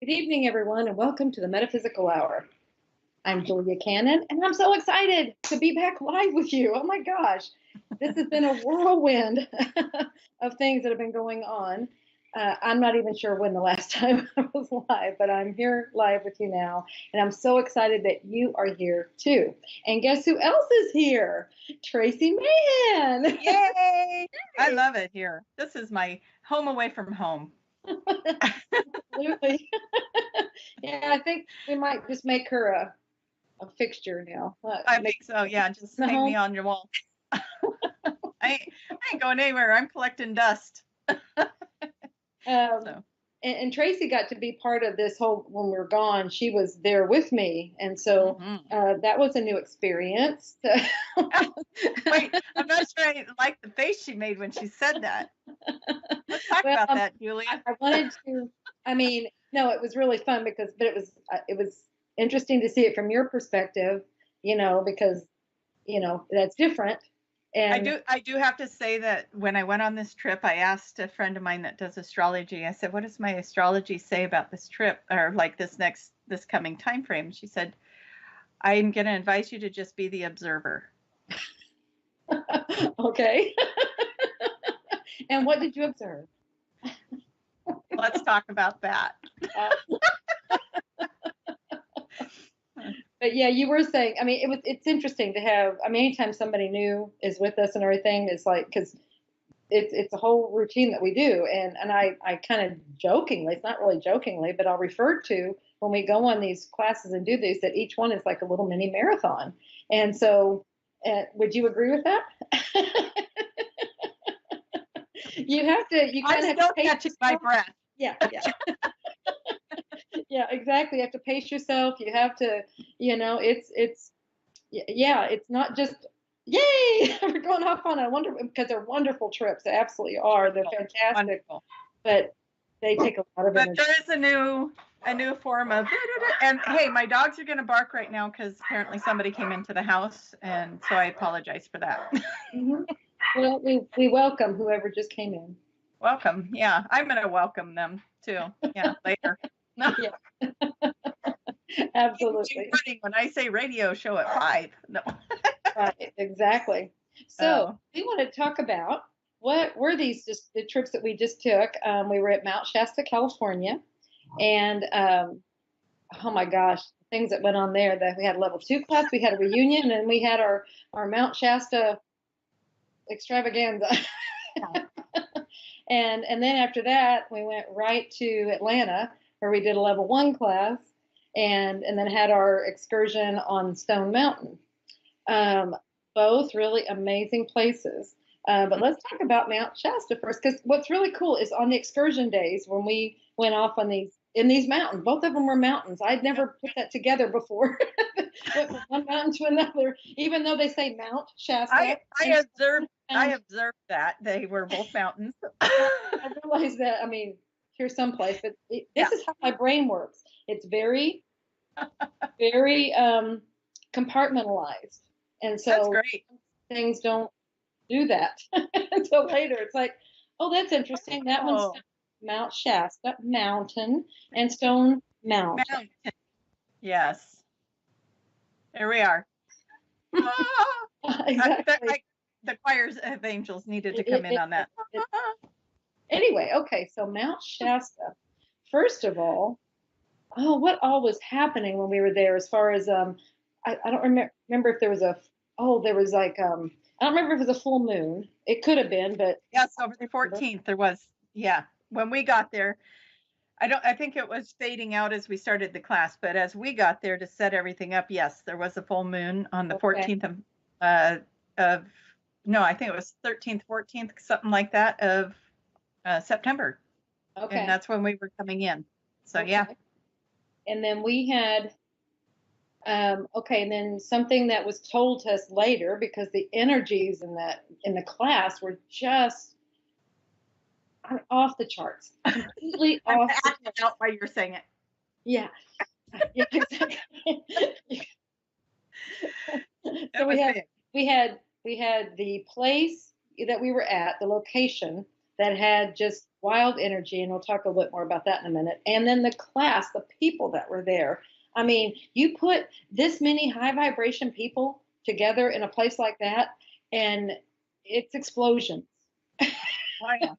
Good evening, everyone, and welcome to the Metaphysical Hour. I'm Julia Cannon, and I'm so excited to be back live with you. Oh my gosh, this has been a whirlwind of things that have been going on. I'm not even sure when the last time I was live, but I'm here live with you now, and I'm so excited that you are here too. And guess who else is here? Tracy Mahan. Yay! I love it here. This is my home away from home. Absolutely. Yeah, I think we might just make her a fixture now. I think so. Yeah, just hang me on your wall. I ain't going anywhere. I'm collecting dust. And Tracy got to be part of this whole, when we were gone, she was there with me. And so that was a new experience. Wait, I'm not sure I like the face she made when she said that. Let's talk about that, Julia. I wanted to, no, it was really fun but it was interesting to see it from your perspective, because, that's different. And I do have to say that when I went on this trip, I asked a friend of mine that does astrology. I said, "What does my astrology say about this trip, or like this coming time frame?" She said, "I'm going to advise you to just be the observer." Okay. And what did you observe? Let's talk about that. But yeah, you were saying, it's interesting to have, anytime somebody new is with us and everything, it's like, because it's a whole routine that we do. And I kind of jokingly, it's not really jokingly, but I'll refer to when we go on these classes and do these, that each one is like a little mini marathon. And so, would you agree with that? You kind of have to catch my breath. Yeah. Yeah, exactly. You have to pace yourself. You have to, it's not just, yay, we're going off on because they're wonderful trips. They absolutely are. They're fantastic. Wonderful. But they take a lot of energy. But there is a new form of, and hey, my dogs are going to bark right now because apparently somebody came into the house, and so I apologize for that. Mm-hmm. Well, we welcome whoever just came in. Welcome. Yeah, I'm going to welcome them too. Yeah, later. No. Yeah. Absolutely. When I say radio show at 5. No. Right, exactly. So we want to talk about what were these just the trips that we just took. We were at Mount Shasta, California, and oh my gosh, things that went on there. That we had a level 2 class, we had a reunion, and we had our Mount Shasta extravaganza. And then after that, we went right to Atlanta, where we did a level 1 class, and then had our excursion on Stone Mountain. Both really amazing places. But let's talk about Mount Shasta first, because what's really cool is on the excursion days when we went off on these mountains, both of them were mountains. I'd never put that together before. Went from one mountain to another, even though they say Mount Shasta. I observed that they were both mountains. I realized that, here's someplace, but this is how my brain works. It's very, very compartmentalized. And so that's great. Things don't do that until later. It's like, oh, that's interesting. That one's Mount Shasta Mountain and Stone Mountain. Yes. There we are. Exactly. The choirs of angels needed to come in on that. Anyway, okay, so Mount Shasta. First of all, what all was happening when we were there as far as, I don't remember if there was there was like, I don't remember if it was a full moon. It could have been, but. Yes, over the 14th there was, when we got there. I think it was fading out as we started the class, but as we got there to set everything up, yes, there was a full moon on the 14th of no, I think it was 13th, 14th, something like that of September. Okay. And that's when we were coming in. So, yeah. And then we had, and then something that was told to us later, because the energies in the class were just off the charts. Completely off the charts. Out while you're saying it. Yeah. Yeah, exactly. So we had the place that we were at, the location, that had just wild energy, and we'll talk a little bit more about that in a minute. And then the class, the people that were there. I mean, you put this many high vibration people together in a place like that, and it's explosions. Oh, yeah.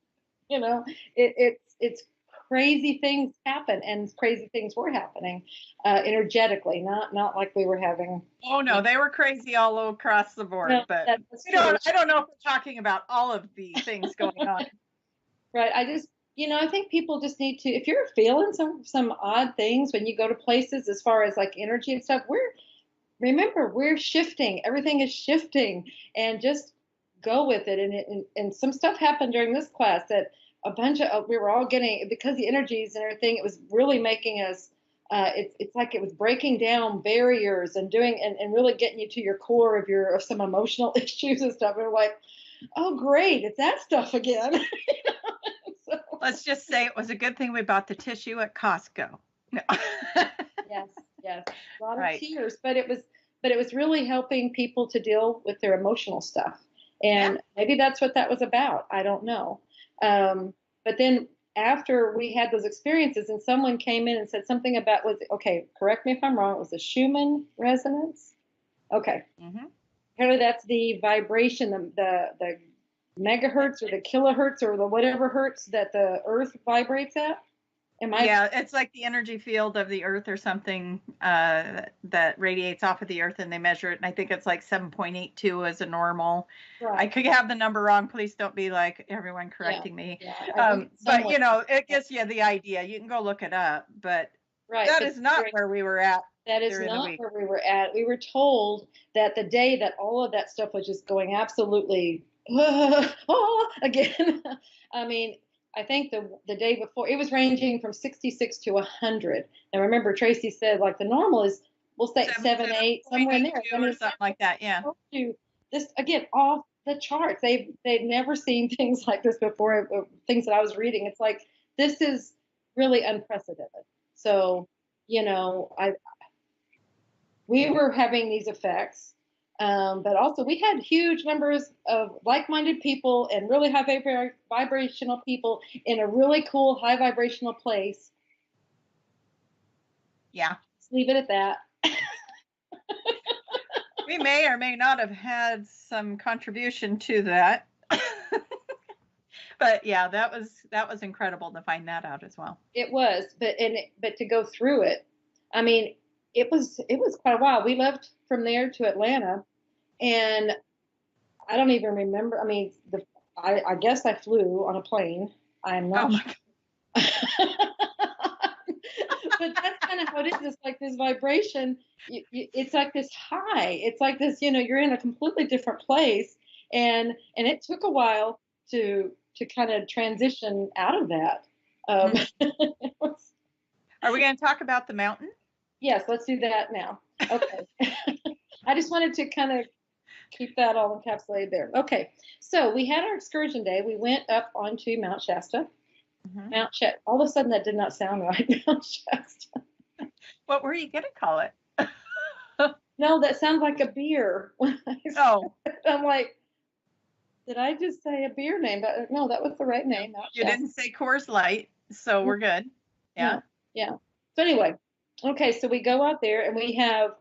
You know, it's crazy things happen, and crazy things were happening energetically, not like we were having. Oh no, they were crazy all across the board, No, but that's true. I don't know if we're talking about all of the things going on. Right. I just, I think people just need to, if you're feeling some odd things when you go to places as far as like energy and stuff, remember, we're shifting. Everything is shifting, and just go with it. And some stuff happened during this class that a bunch of, we were all getting, because the energies and everything, it was really making us, it's like it was breaking down barriers and doing, and really getting you to your core of some emotional issues and stuff. And we're like, oh, great. It's that stuff again. So, Let's just say it was a good thing we bought the tissue at Costco. No. yes, yes, a lot of Right. tears, but it was really helping people to deal with their emotional stuff, and Yeah. maybe that's what that was about. I don't know. But then after we had those experiences, and someone came in and said something about, okay, correct me if I'm wrong, it was the Schumann resonance. Okay, Mm-hmm. apparently that's the vibration, the megahertz or the kilohertz or the whatever hertz that the Earth vibrates at. Yeah, it's like the energy field of the Earth or something that radiates off of the Earth, and they measure it. And I think it's like 7.82 as a normal. Right. I could have the number wrong. Please don't be like everyone correcting me. Yeah, but it gives you the idea. You can go look it up, but right, that is not where we were at. That is not where we were at. We were told that the day that all of that stuff was just going absolutely again. I mean, I think the day before it was ranging from 66 to 100. And remember, Tracy said like the normal is, we'll say 7, 8, somewhere in there. Or something like that. Yeah. This again off the charts. They've never seen things like this before. Things that I was reading. It's like this is really unprecedented. So we were having these effects, but also we had huge numbers of like-minded people and really high vibrational people in a really cool high vibrational place. Yeah. Let's leave it at that. We may or may not have had some contribution to that. But yeah, that was incredible to find that out as well. It was, but to go through it, I mean, it was quite a while. We left from there to Atlanta, and I don't even remember. I mean, I guess I flew on a plane. I'm not sure. But that's kind of how it is. It's like this vibration. It's like this high. It's like this. You're in a completely different place, and it took a while to kind of transition out of that. Are we going to talk about the mountain? Yes, let's do that now. Okay. I just wanted to kind of keep that all encapsulated there. Okay. So we had our excursion day. We went up onto Mount Shasta. Mm-hmm. Mount Shasta. All of a sudden, that did not sound right. Mount Shasta. What were you going to call it? No, that sounds like a beer. Oh. I'm like, did I just say a beer name? But no, that was the right name. You didn't say Coors Light, so we're good. Yeah. Yeah. So anyway, okay, so we go out there and we have,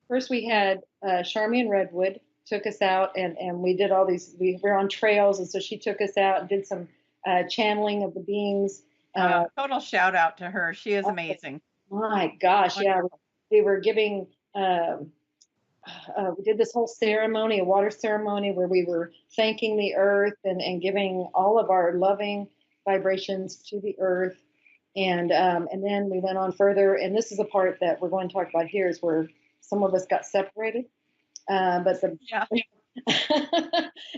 first we had Charmian Redwood took us out and we did all these, we were on trails, and so she took us out and did some channeling of the beings. Total shout out to her. She is amazing. My gosh, yeah. We were giving, we did this whole ceremony, a water ceremony, where we were thanking the earth and giving all of our loving vibrations to the earth. And then we went on further, and this is a part that we're going to talk about here, is where some of us got separated.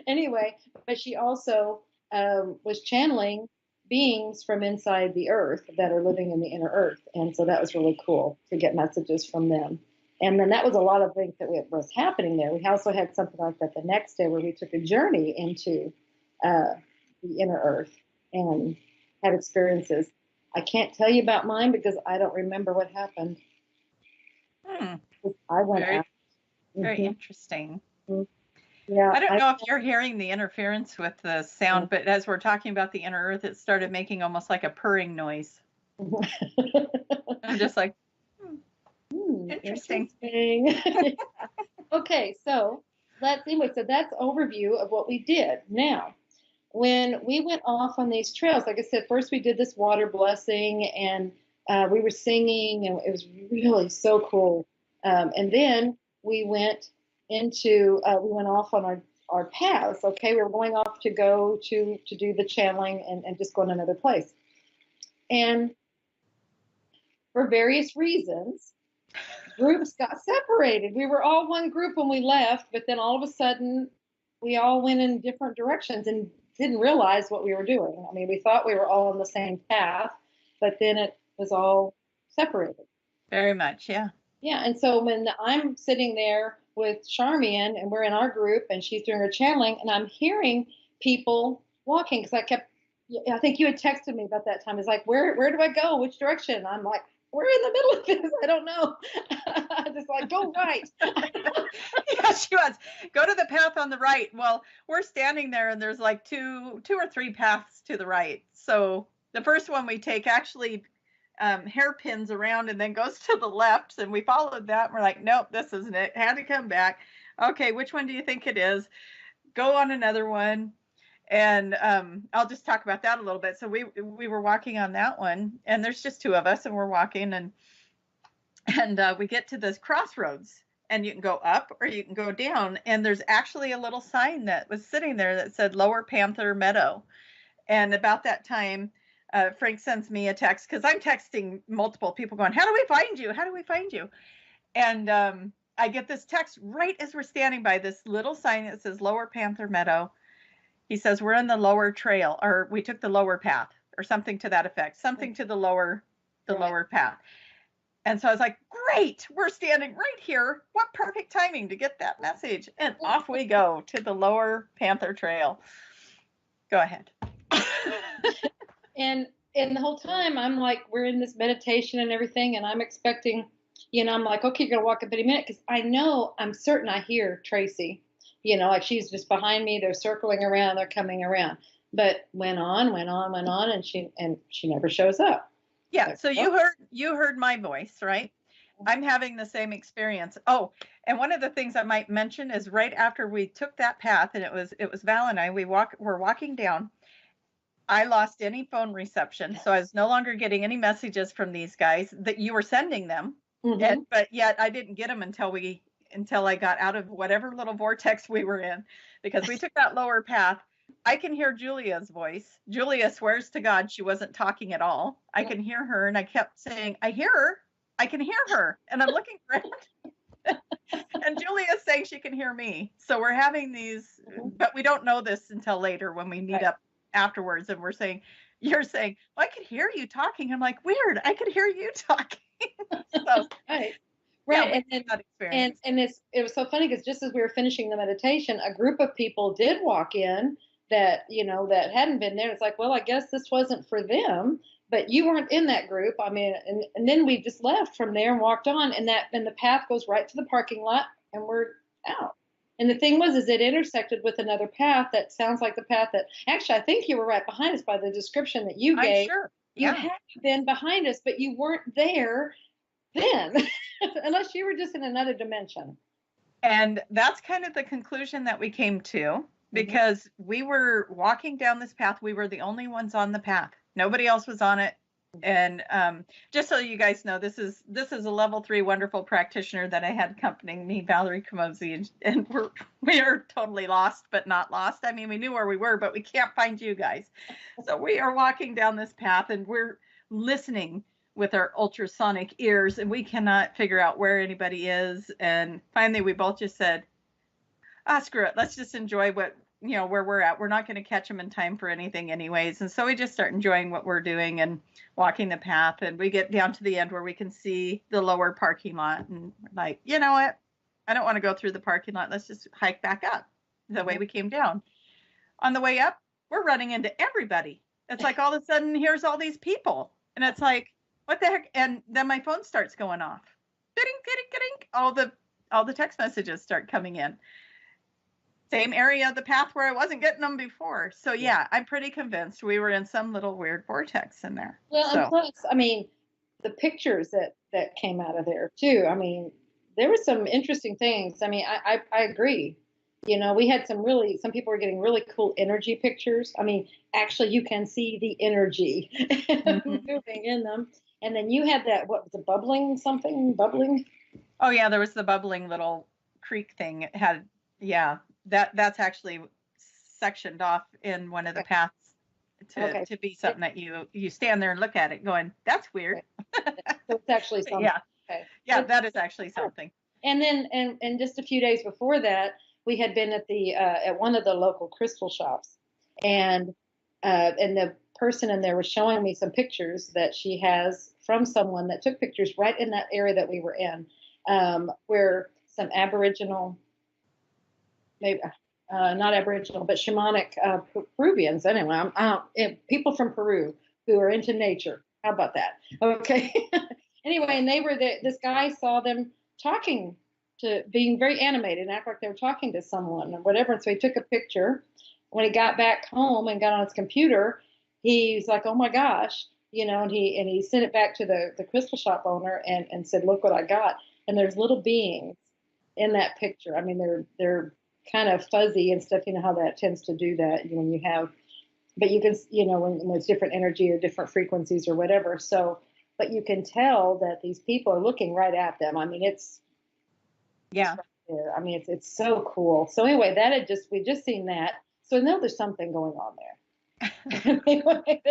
Anyway, but she also was channeling beings from inside the earth that are living in the inner earth, and so that was really cool to get messages from them. And then that was a lot of things that was happening there. We also had something like that the next day, where we took a journey into the inner earth and had experiences. I can't tell you about mine because I don't remember what happened. I went out. Very interesting. Yeah. I don't know if you're hearing the interference with the sound, but as we're talking about the inner earth, it started making almost like a purring noise. I'm just like, interesting. Interesting. Okay, so that's overview of what we did. Now, when we went off on these trails, like I said, first we did this water blessing and we were singing, and it was really so cool. And then we went we went off on our paths. Okay, we were going off to go to do the channeling and just go to another place. And for various reasons, groups got separated. We were all one group when we left, but then all of a sudden we all went in different directions and didn't realize what we were doing. I mean, we thought we were all on the same path, but then it was all separated. Very much, yeah. Yeah, and so when I'm sitting there with Charmian and we're in our group and she's doing her channeling and I'm hearing people walking because I think you had texted me about that time. It's like, where do I go? Which direction? I'm like, we're in the middle of this. I don't know. Just like, go right. Yeah, she was. Go to the path on the right. Well, we're standing there and there's like two or three paths to the right. So the first one we take actually hairpins around and then goes to the left. And we followed that. And we're like, nope, this isn't it. Had to come back. Okay, which one do you think it is? Go on another one. And I'll just talk about that a little bit. So we were walking on that one, and there's just two of us, and we're walking, and we get to this crossroads, and you can go up or you can go down, and there's actually a little sign that was sitting there that said Lower Panther Meadow. And about that time, Frank sends me a text because I'm texting multiple people going, how do we find you? How do we find you? And I get this text right as we're standing by this little sign that says Lower Panther Meadow. He says, we're in the lower trail, or we took the lower path, or something to that effect, something to the lower path. And so I was like, great, we're standing right here. What perfect timing to get that message. And off we go to the Lower Panther Trail. Go ahead. And the whole time I'm like, we're in this meditation and everything, and I'm expecting, I'm like, okay, you're going to walk up any minute, because I'm certain I hear Tracy. Like she's just behind me. They're circling around. They're coming around. But went on, and she never shows up. Yeah. So you heard my voice, right? I'm having the same experience. Oh, and one of the things I might mention is right after we took that path, and it was Val and I. We're walking down. I lost any phone reception, so I was no longer getting any messages from these guys that you were sending them. Mm-hmm. But yet I didn't get them until I got out of whatever little vortex we were in, because we took that lower path. I can hear Julia's voice. Julia swears to God she wasn't talking at all. I can hear her, and I kept saying, I hear her. I can hear her. And I'm looking around. And Julia's saying she can hear me. So we're having these, but we don't know this until later when we meet up afterwards. And you're saying, well, I could hear you talking. I'm like, weird. I could hear you talking. So, Right. Yeah, and it was so funny because just as we were finishing the meditation, a group of people did walk in that, that hadn't been there. It's like, well, I guess this wasn't for them, but you weren't in that group. I mean, and then we just left from there and walked on, and the path goes right to the parking lot, and we're out. And the thing is it intersected with another path that sounds like the path that actually I think you were right behind us by the description that you gave. Sure. You had been behind us, but you weren't there then, unless you were just in another dimension. And that's kind of the conclusion that we came to, because we were walking down this path. We were the only ones on the path. Nobody else was on it. And just so you guys know, this is a level 3 wonderful practitioner that I had accompanying me, Valerie Camozzi, and we are totally lost, but not lost. I mean, we knew where we were, but we can't find you guys. So we are walking down this path, and we're listening with our ultrasonic ears, and we cannot figure out where anybody is. And finally, we both just said, screw it. Let's just enjoy where we're at. We're not going to catch them in time for anything anyways. And so we just start enjoying what we're doing and walking the path. And we get down to the end where we can see the lower parking lot. And we're like, you know what? I don't want to go through the parking lot. Let's just hike back up the way we came down. On the way up, we're running into everybody. It's like all of a sudden, here's all these people. And it's like, what the heck? And then my phone starts going off. All the text messages start coming in. same area of the path where I wasn't getting them before. So yeah, I'm pretty convinced we were in some little weird vortex in there. Well, and So plus, I mean, the pictures that came out of there too. I mean, there were some interesting things. I mean, I agree. You know, we had some people were getting really cool energy pictures. I mean, actually, you can see the energy mhm. moving in them. And then you had that, what was it, bubbling something, bubbling? Oh yeah, there was the bubbling little creek thing. It had, yeah, that's actually sectioned off in one of the paths Okay. to be something that you stand there and look at it going, that's weird. Okay. So it's actually something. Yeah, Okay. yeah, that is actually something. And then, and just a few days before that, we had been at the at one of the local crystal shops, and the person in there was showing me some pictures that she has from someone that took pictures right in that area that we were in, where some Aboriginal, maybe not Aboriginal, but shamanic Peruvians. Anyway, people from Peru who are into nature. How about that? Okay. Anyway, and they were this guy saw them talking to being very animated and act like they were talking to someone or whatever. And so he took a picture. When he got back home and got on his computer, he's like, "Oh my gosh." You know, and he sent it back to the crystal shop owner and said, "Look what I got." And there's little beings in that picture. I mean, they're kind of fuzzy and stuff. You know how that tends to do that when you have, but you can, when it's different energy or different frequencies or whatever. So, but you can tell that these people are looking right at them. I mean, it's Yeah. right there. I mean, it's so cool. So anyway, we just seen that. So now there's something going on there. Anyway,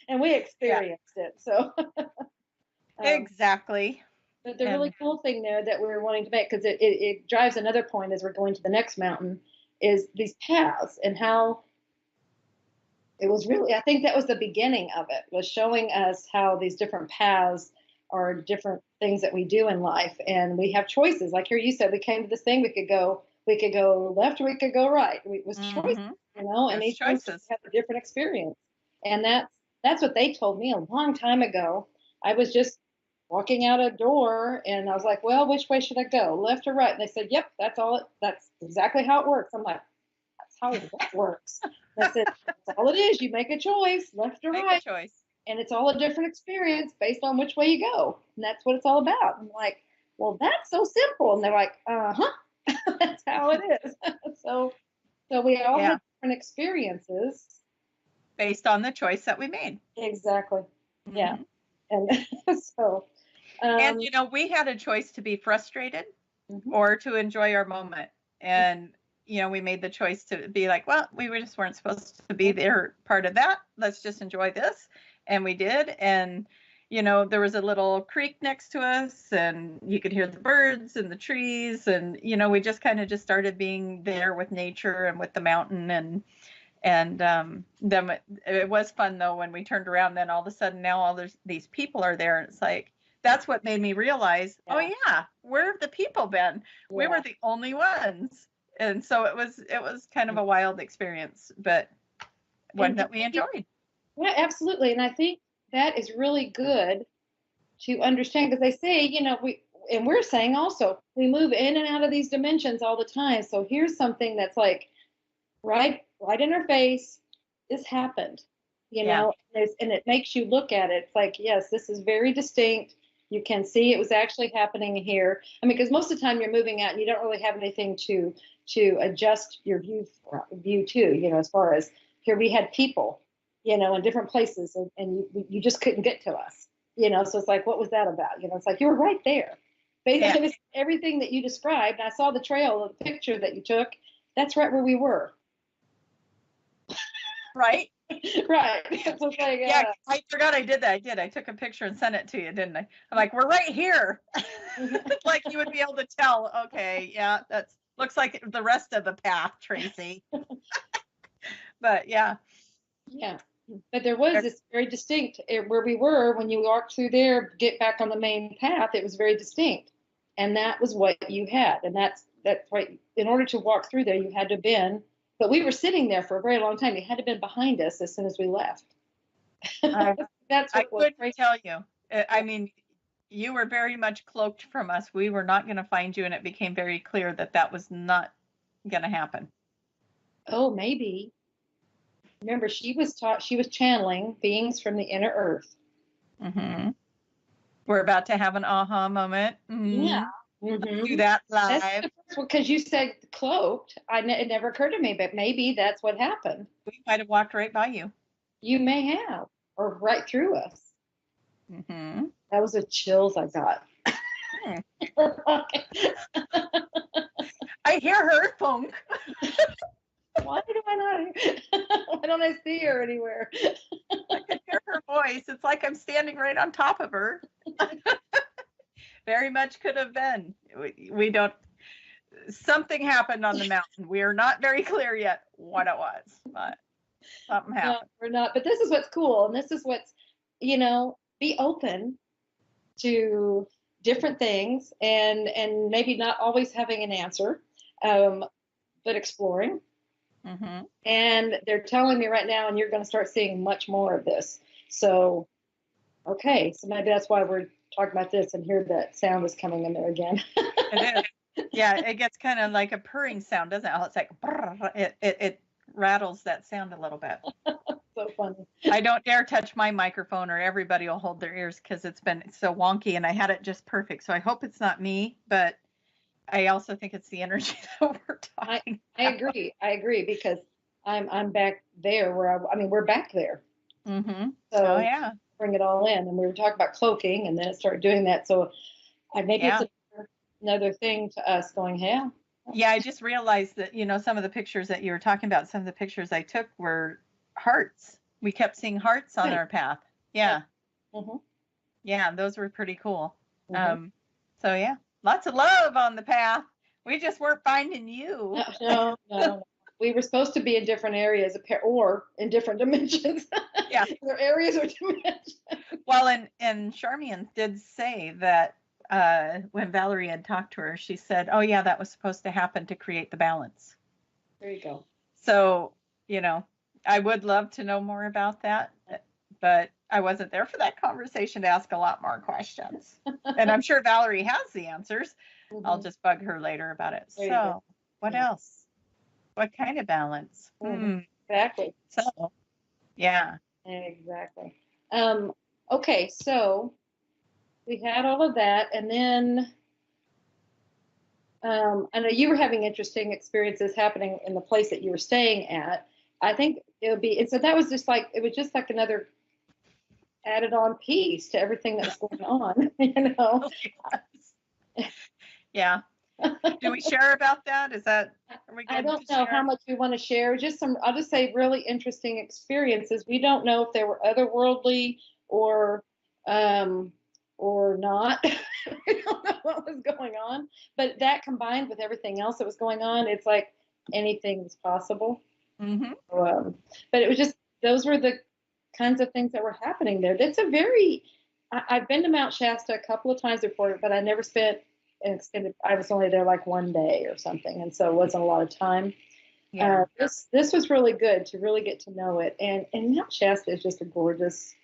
and we experienced it. So Exactly. but the And really cool thing there that we're wanting to make, because it drives another point as we're going to the next mountain, is these paths and how it was really, I think that was the beginning of it, was showing us how these different paths are different things that we do in life. And we have choices. Like here you said, we came to this thing, we could go left or we could go right. It was choices, mhm, and there's each one choices. had a different experience. And that's what they told me a long time ago. I was just walking out a door and I was like, well, which way should I go? Left or right? And they said, yep, that's exactly how it works. I'm like, that's how that works. And I said, that's all it is. You make a choice, left or Make a right. choice. And it's all a different experience based on which way you go. And that's what it's all about. I'm like, well, that's so simple. And they're like, uh-huh. That's how it is. so so we all Yeah, had different experiences. based on the choice that we made. Exactly. Yeah. Mhm. And so And um we had a choice to be frustrated mhm, or to enjoy our moment. And we made the choice to be like, well, we just weren't supposed to be there part of that. Let's just enjoy this. And we did. And there was a little creek next to us and you could hear the birds and the trees and we just kind of just started being there with nature and with the mountain and then it was fun though when we turned around. Then all of a sudden now these people are there, and it's like that's what made me realize, oh yeah, yeah, where have the people been? We were yeah. the only ones, and so it was kind of a wild experience, but one And that we enjoyed. yeah, absolutely. And I think that is really good to understand because they say, we're saying also we move in and out of these dimensions all the time. So here's something that's like right in our face. This happened, Yeah, and it makes you look at it. It's like, yes, this is very distinct. You can see it was actually happening here. I mean, because most of the time you're moving out and you don't really have anything to adjust your view to, as far as here we had people, in different places and you just couldn't get to us, so it's like, what was that about? It's like you were right there. yeah, Basically, everything that you described, I saw the trail of the picture that you took. That's right where we were. right. Right. It's just like, Yeah, I forgot I did that. I took a picture and sent it to you, didn't I? I'm like, we're right here. Like you would be able to tell, okay, yeah, that's looks like the rest of the path, Tracy. But yeah, yeah. But there was this very distinct where we were when you walked through there, get back on the main path. It was very distinct, and that was what you had, and that's right. In order to walk through there, you had to have been. But we were sitting there for a very long time. You had to have been behind us as soon as we left. I, That's I what was couldn't great. tell you. I mean, you were very much cloaked from us. We were not going to find you, and it became very clear that that was not going to happen. Oh, maybe. Remember, she was channeling beings from the inner earth. Mm-hmm. We're about to have an aha moment. Yeah. Let's do Mm-hmm. that That's live. because you said cloaked. It never occurred to me, but maybe that's what happened. We might have walked right by you. You may have, or right through us. Mm-hmm. That was the chills I got. I hear her funk. Why do I not? Why don't I see her anywhere? I can hear her voice. It's like I'm standing right on top of her. Very much could have been. We don't. Something happened on the mountain. We are not very clear yet what it was, but something No, happened. we're not. But this is what's cool, and this is what's, be open to different things, and maybe not always having an answer, but exploring. Mm-hmm. And they're telling me right now, and you're going to start seeing much more of this. So, okay, so maybe that's why we're talking about this, and here that sound is coming in there again. It is. Yeah, it gets kind of like a purring sound, doesn't it? It's like it rattles that sound a little bit. So funny. I don't dare touch my microphone, or everybody will hold their ears because it's been so wonky, and I had it just perfect. So I hope it's not me, but I also think it's the energy that we're talking. I agree because I'm back there where I mean we're back there. Mm-hmm. So Oh yeah. bring it all in, and we were talking about cloaking, and then it started doing that. So maybe Yeah. it's another thing to us going, hey. Yeah, I just realized that, some of the pictures that you were talking about, some of the pictures I took were hearts. We kept seeing hearts on our path. Yeah. Mm-hmm. Yeah, those were pretty cool. Mm-hmm. So yeah, lots of love on the path. We just weren't finding you. No. We were supposed to be in different areas, or in different dimensions. Yeah. Either areas or dimensions. Well, and Charmian did say that when Valerie had talked to her, she said, "Oh yeah, that was supposed to happen to create the balance." There you go. So, I would love to know more about that, but I wasn't there for that conversation to ask a lot more questions. And I'm sure Valerie has the answers. Mm-hmm. I'll just bug her later about it. There you So, go. what else? What kind of balance? Mm-hmm. Exactly. So, yeah. Exactly. Okay, so we had all of that, and then I know you were having interesting experiences happening in the place that you were staying at. I think it would be, and so that was just like, it was just like another added on piece to everything that was going on, Yeah. Do we share about that? Are we good I don't to know share? how much we want to share. I'll just say really interesting experiences. We don't know if they were otherworldly or, or not. We don't know what was going on, but that combined with everything else that was going on, it's like anything is possible. Mm-hmm. But it was just, those were the kinds of things that were happening there. I've been to Mount Shasta a couple of times before, but I never spent I was only there like one day or something. And so it wasn't a lot of time. Yeah. This was really good to really get to know it. And Mount Shasta is just a gorgeous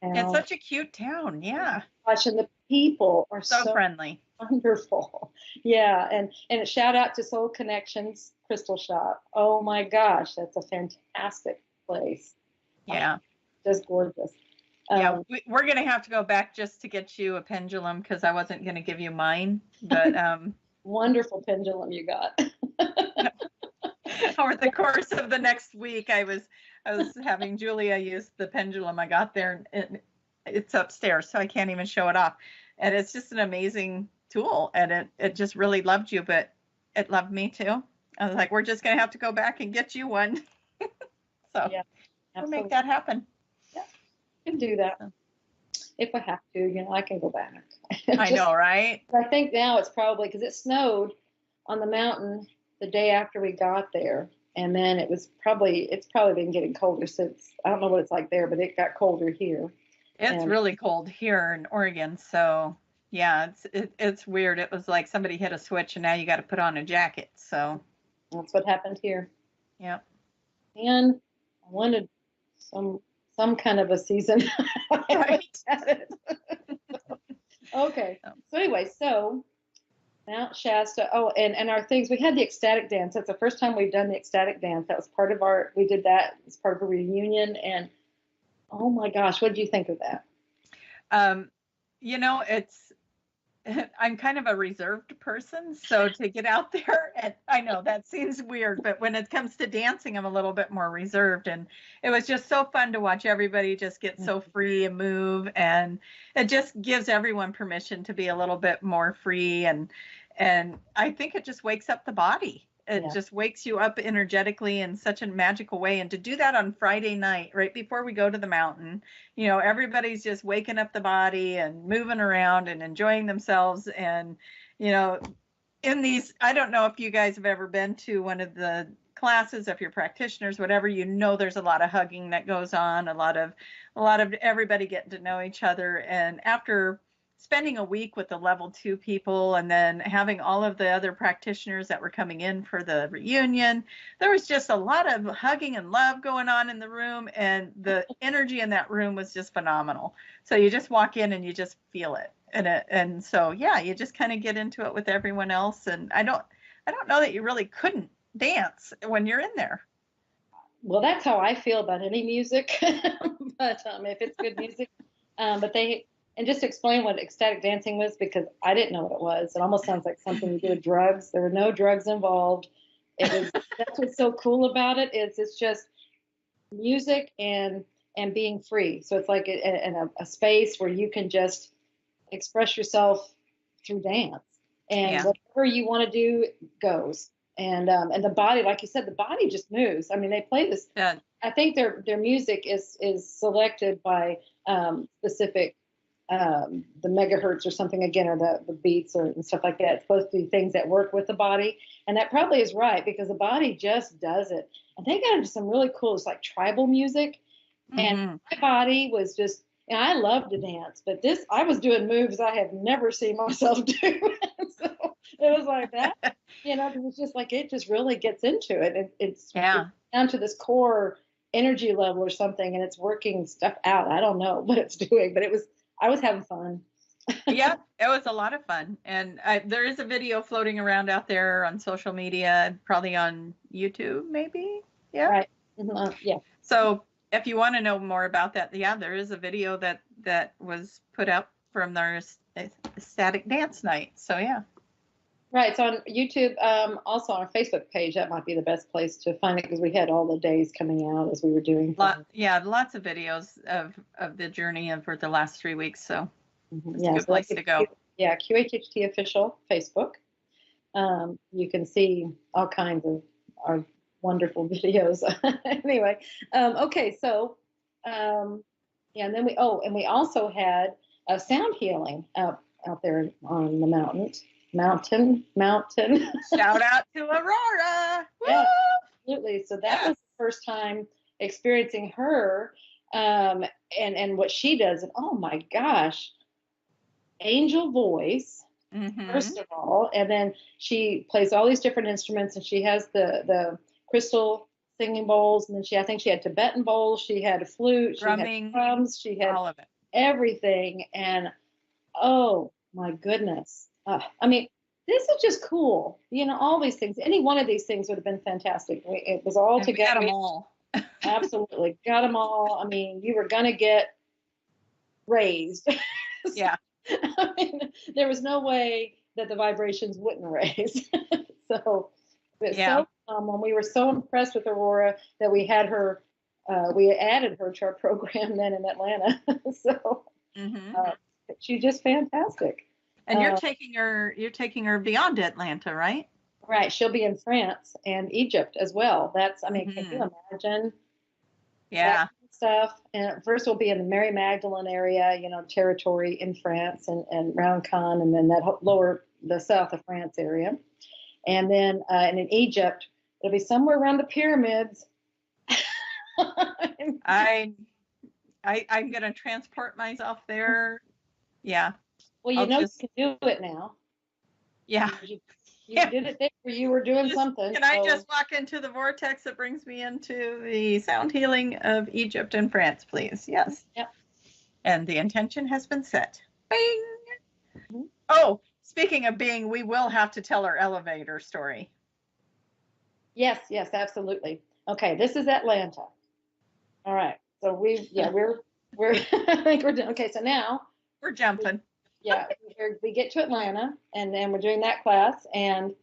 town. It's such a cute town. Yeah. Gosh, and the people are so friendly. Wonderful. Yeah. And a shout out to Soul Connections Crystal Shop. Oh my gosh, that's a fantastic place. Yeah. Just gorgeous. Yeah, we're going to have to go back just to get you a pendulum because I wasn't going to give you mine. But wonderful pendulum you got. Over the course of the next week, I was having Julia use the pendulum I got there, and it's upstairs, so I can't even show it off. And it's just an amazing tool, and it just really loved you, but it loved me too. I was like, we're just going to have to go back and get you one. So yeah, we'll make that happen. Yeah, I can do that. If I have to, I can go back. I know, right? I think now it's probably because it snowed on the mountain the day after we got there. And then it's probably been getting colder since. I don't know what it's like there, but it got colder here. It's really cold here in Oregon. So yeah, it's weird. It was like somebody hit a switch and now you got to put on a jacket. So that's what happened here. Yeah. And I wanted some kind of a season. Right. Okay. So anyway, so Mount Shasta. Oh, and our things. We had the ecstatic dance. That's the first time we've done the ecstatic dance. That was part of our. We did that as part of a reunion. And oh my gosh, what did you think of that? Um, it's I'm kind of a reserved person, so to get out there, and I know that seems weird, but when it comes to dancing, I'm a little bit more reserved. And it was just so fun to watch everybody just get so free and move, and it just gives everyone permission to be a little bit more free. And I think it just wakes up the body. It just wakes you up energetically in such a magical way. And to do that on Friday night, right before we go to the mountain, everybody's just waking up the body and moving around and enjoying themselves. And, in these, I don't know if you guys have ever been to one of the classes, if you're practitioners, whatever, there's a lot of hugging that goes on, a lot of everybody getting to know each other. And after spending a week with the level 2 people and then having all of the other practitioners that were coming in for the reunion, there was just a lot of hugging and love going on in the room, and the energy in that room was just phenomenal. So you just walk in and you just feel it. And so, yeah, you just kind of get into it with everyone else. And I don't know that you really couldn't dance when you're in there. Well, that's how I feel about any music, but if it's good music, and just to explain what ecstatic dancing was, because I didn't know what it was. It almost sounds like something you do with drugs. There were no drugs involved. That's what's so cool about it, is it's just music and being free. So it's like a space where you can just express yourself through dance, and whatever you want to do goes. And the body, like you said, the body just moves. I mean, they play this. Yeah. I think their music is selected by specific the megahertz or something, again, or the beats and stuff like that. It's supposed to be things that work with the body, and that probably is right, because the body just does it. And they got into some really cool, it's like tribal music, and my body was just. And I love to dance, but I was doing moves I have never seen myself do. So it was like that, it's just like, it just really gets into it. It's down to this core energy level or something, and it's working stuff out. I don't know what it's doing, but I was having fun. Yeah, it was a lot of fun. And there is a video floating around out there on social media, probably on YouTube, maybe. Yeah. Right. Mm-hmm. Yeah. So if you want to know more about that, there is a video that was put up from their ecstatic dance night. So yeah. Right. So on YouTube, also on our Facebook page, that might be the best place to find it, because we had all the days coming out as we were doing. Lots of videos of the journey for the last 3 weeks. So it's a good place to go. Yeah, QHHT official Facebook. You can see all kinds of our wonderful videos. Anyway, okay, so and then we also had a sound healing out there on the mountain. Shout out to Aurora. Yeah, absolutely. So that was the first time experiencing her, and what she does. And oh my gosh, angel voice. First of all, and then she plays all these different instruments, and she has the crystal singing bowls, and then I think she had Tibetan bowls, she had a flute, drumming, she had drums, she had all of it, everything. And oh my goodness, I mean, this is just cool. All these things, any one of these things would have been fantastic. It was all together. We got them all. Absolutely, got them all. I mean, you were gonna get raised. Yeah. I mean, there was no way that the vibrations wouldn't raise. So we were so impressed with Aurora that we had her, we added her to our program then in Atlanta. So she's just fantastic. And you're taking her beyond Atlanta, right? Right. She'll be in France and Egypt as well. Can you imagine? Yeah. Stuff. And first we'll be in the Mary Magdalene area, territory in France and around Cannes, and then the south of France area. And then and in Egypt, it'll be somewhere around the pyramids. I'm going to transport myself there. Yeah. Well, you can do it now. Yeah. You did it there. You were doing something. Can I just walk into the vortex that brings me into the sound healing of Egypt and France, please? Yes. Yep. And the intention has been set. Bing! Oh, Speaking of being, we will have to tell our elevator story. Yes, absolutely. Okay, this is Atlanta. All right. So we're I think we're done. Okay, so now we're jumping. We get to Atlanta, and then we're doing that class, and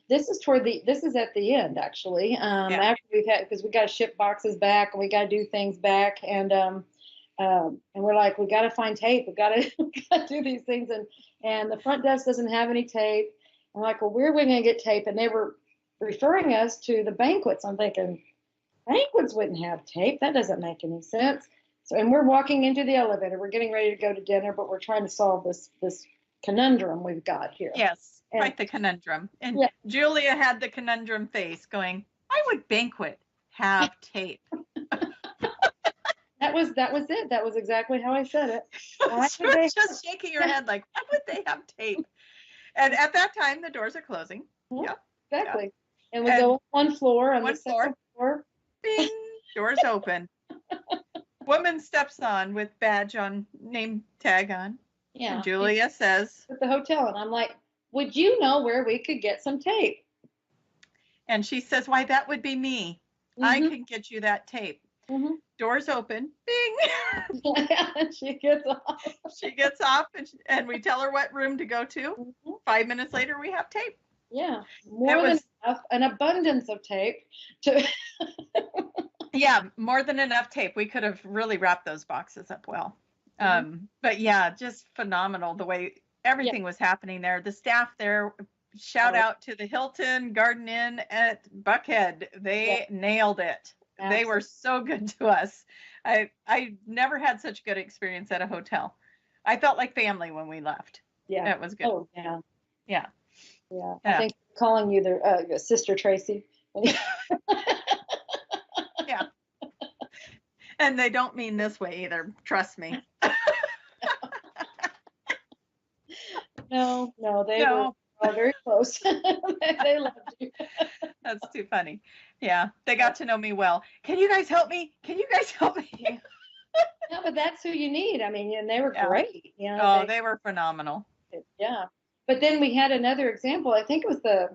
this is at the end actually. After because we got to ship boxes back and we got to do things back, and we're like, we got to find tape, we got to do these things, and the front desk doesn't have any tape. I'm like, well, where are we going to get tape? And they were referring us to the banquets. I'm thinking, banquets wouldn't have tape. That doesn't make any sense. So, and we're walking into the elevator. We're getting ready to go to dinner, but we're trying to solve this conundrum we've got here. Yes, quite the conundrum. And Julia had the conundrum face going, why would banquet have tape? That was it. That was exactly how I said it. Just shaking her head like, why would they have tape? And at that time, the doors are closing. Mm-hmm. Yeah, exactly. Yeah. And we go one floor, on the second floor. Bing, doors open. Woman steps on with badge on, name tag on. Yeah. And Julia says, at the hotel, and I'm like, would you know where we could get some tape? And she says, why, that would be me. Mm-hmm. I can get you that tape. Mm-hmm. Doors open. Bing. And she gets off. She gets off, and we tell her what room to go to. Mm-hmm. 5 minutes later, we have tape. Yeah, more than enough, an abundance of tape to. Yeah, more than enough tape. We could have really wrapped those boxes up well. Mm-hmm. But yeah, just phenomenal the way everything was happening there. The staff there, shout out to the Hilton Garden Inn at Buckhead. They nailed it. Absolutely. They were so good to us. I never had such good experience at a hotel. I felt like family when we left. Yeah, that was good. Oh yeah, yeah. I think calling you the Sister Tracy. Yeah. And they don't mean this way either. Trust me. No, they were all very close. They loved you. That's too funny. Yeah, they got to know me well. Can you guys help me? No, but that's who you need. I mean, and they were great. You know, oh, they were phenomenal. Yeah. But then we had another example. I think it was the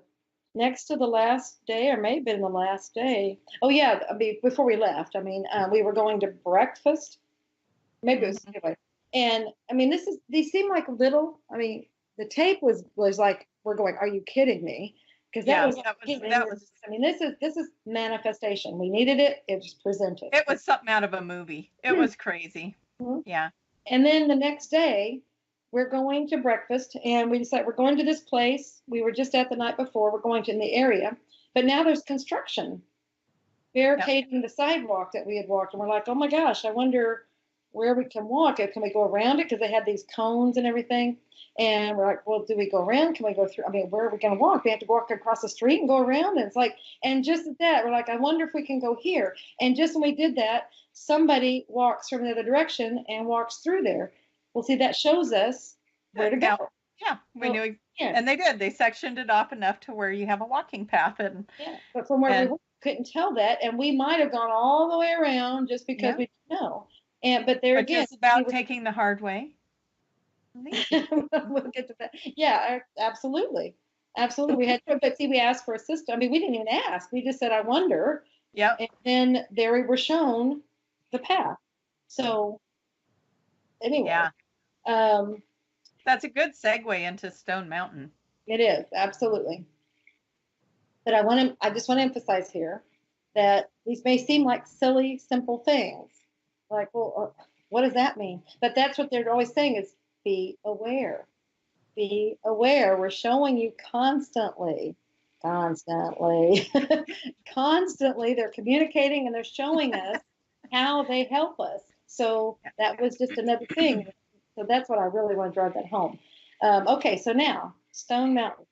next to the last day, or maybe been the last day. Oh yeah, I mean, before we left. I mean, we were going to breakfast. Maybe it was anyway. And I mean, these seem like little. I mean, the tape was like, we're going, are you kidding me? Because that was. I mean, this is manifestation. We needed it. It was presented. It was something out of a movie. It was crazy. Mm-hmm. Yeah. And then the next day, we're going to breakfast, and we decided we're going to this place. We were just at the night before. We're going to in the area, but now there's construction barricading the sidewalk that we had walked, and we're like, oh my gosh, I wonder where we can walk. Can we go around it? Because they had these cones and everything. And we're like, well, do we go around? Can we go through? I mean, where are we going to walk? We have to walk across the street and go around. And it's like, and just at that, we're like, I wonder if we can go here. And just when we did that, somebody walks from the other direction and walks through there. Well, see, that shows us where to go. Yeah, we knew. Yeah. And they did. They sectioned it off enough to where you have a walking path. But from where we couldn't tell that. And we might have gone all the way around just because we didn't know. But there again, it's about taking the hard way. We'll get to that. Yeah, absolutely. We had to, but see, we asked for assistance. I mean, we didn't even ask. We just said, I wonder. Yeah. And then there we were shown the path. So anyway. Yeah. That's a good segue into Stone Mountain. It is, absolutely. But I just want to emphasize here that these may seem like silly, simple things. Like, well, what does that mean? But that's what they're always saying is be aware. Be aware. We're showing you constantly. Constantly. They're communicating and they're showing us how they help us. So that was just another thing. So that's what I really want to drive that home. Okay, so now, Stone Mountain.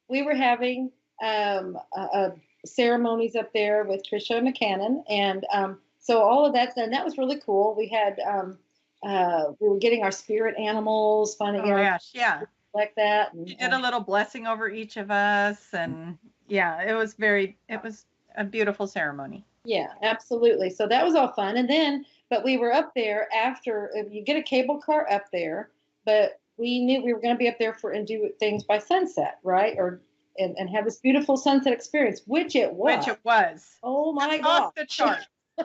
We were having ceremonies up there with Tricia McCannon, and so all of that, and that was really cool. We had we were getting our spirit animals, finding like that. And, you did a little blessing over each of us, and it was a beautiful ceremony. Yeah, absolutely. So that was all fun, and then But we were up there after, if you get a cable car up there, but we knew we were going to be up there for and do things by sunset, right? Or and have this beautiful sunset experience, which it was. Which it was. Oh my Off gosh. the chart.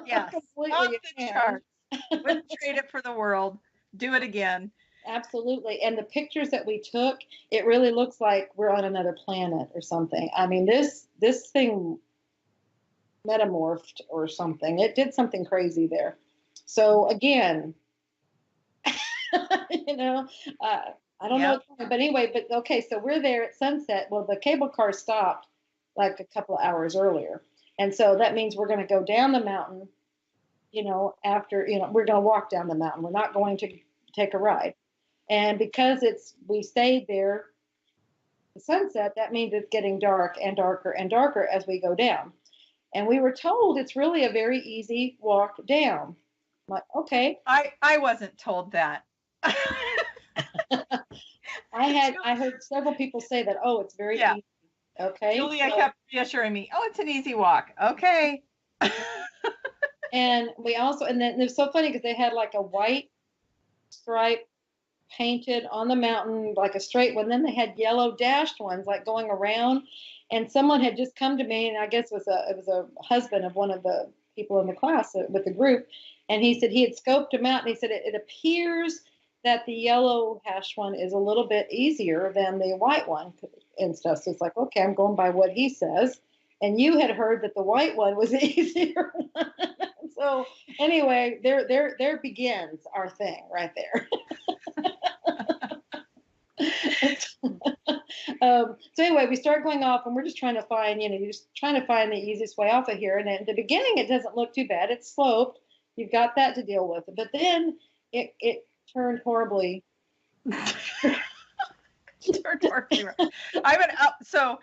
Yes. Completely Off the again. chart. Wouldn't trade it for the world. Do it again. Absolutely. And the pictures that we took, it really looks like we're on another planet or something. I mean, this thing metamorphed or something. It did something crazy there. So again, you know, I don't know, but anyway, but okay, so we're there at sunset. Well, the cable car stopped like a couple of hours earlier. And so that means we're going to go down the mountain, after, we're going to walk down the mountain. We're not going to take a ride. And because we stayed there the sunset, that means it's getting dark and darker and darker as we go down. And we were told it's really a very easy walk down. I'm like, okay. I wasn't told that. I heard several people say that, oh, it's very easy. Okay. Julia kept reassuring me, oh, it's an easy walk. Okay. And then it was so funny because they had like a white stripe painted on the mountain, like a straight one. Then they had yellow dashed ones like going around. And someone had just come to me, and I guess it was a husband of one of the people in the class with the group. And he said he had scoped them out, and he said it appears that the yellow hash one is a little bit easier than the white one and stuff. So it's like, okay, I'm going by what he says. And you had heard that the white one was easier. So anyway, there begins our thing right there. So anyway, we start going off, and we're just trying to find, you're just trying to find the easiest way off of here. And at the beginning, it doesn't look too bad. It's sloped. You've got that to deal with. But then it turned horribly. Turned horribly. I went up. So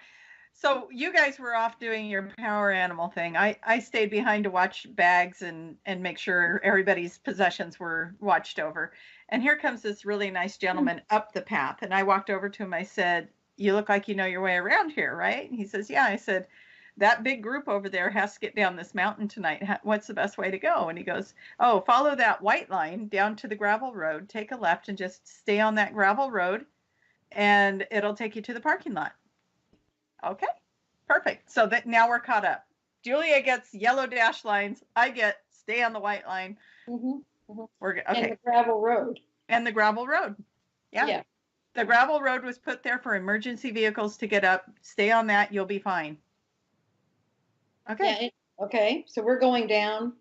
you guys were off doing your power animal thing. I stayed behind to watch bags and make sure everybody's possessions were watched over. And here comes this really nice gentleman up the path. And I walked over to him. I said, you look like you know your way around here, right? And he says, yeah. I said, that big group over there has to get down this mountain tonight. What's the best way to go? And he goes, oh, follow that white line down to the gravel road, take a left, and just stay on that gravel road, and it'll take you to the parking lot. Okay, perfect. So that now we're caught up. Julia gets yellow dash lines. I get stay on the white line. Mm-hmm. Mm-hmm. We're good. Okay. And the gravel road. And the gravel road. Yeah. The gravel road was put there for emergency vehicles to get up. Stay on that. You'll be fine. Okay. Yeah, okay. So we're going down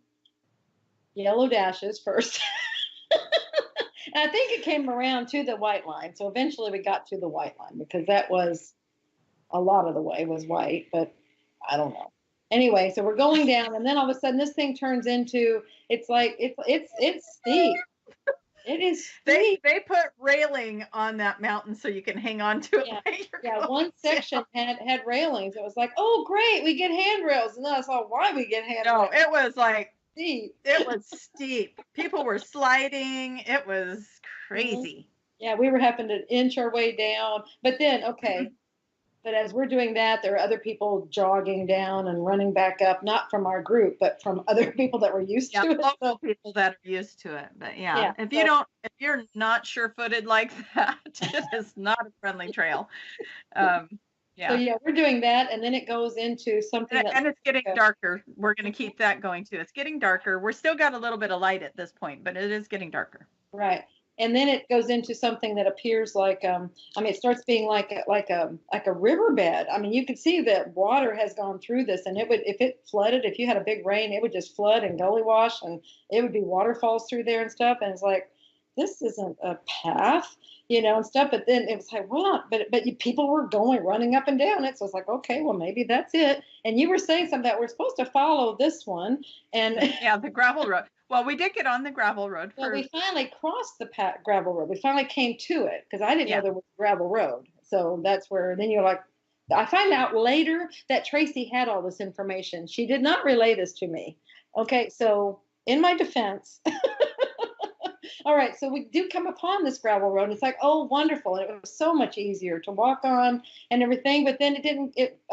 yellow dashes first. And I think it came around to the white line. So eventually we got to the white line because that was a lot of the way was white, but I don't know. Anyway, so we're going down, and then all of a sudden this thing turns into, it's like, it's steep. It is steep. They put railing on that mountain so you can hang on to it. Yeah, one section had railings. It was like, oh, great, we get handrails. And then I saw why we get handrails. No, it was like steep. It was steep. People were sliding. It was crazy. Yeah, we were having to inch our way down. But then, okay. But as we're doing that, there are other people jogging down and running back up, not from our group, but from other people that were used to it. Local people that are used to it. But if you're not sure-footed like that, it is not a friendly trail. So we're doing that, and then it goes into something. And it's getting darker. We're going to keep that going too. It's getting darker. We're still got a little bit of light at this point, but it is getting darker. Right. And then it goes into something that appears like, it starts being like a riverbed. I mean, you could see that water has gone through this, and it would, if it flooded, if you had a big rain, it would just flood and gully wash, and it would be waterfalls through there and stuff. And it's like, this isn't a path, and stuff. But then it was like, well, but people were running up and down it. So it's like, okay, well, maybe that's it. And you were saying something that we're supposed to follow this one, and the gravel road. Well, we did get on the gravel road. Well, we finally crossed the gravel road. We finally came to it because I didn't know there was a gravel road. So that's where, then you're like, I find out later that Tracy had all this information. She did not relay this to me. Okay, so in my defense, all right, so we do come upon this gravel road. And it's like, oh, wonderful. And it was so much easier to walk on and everything. But then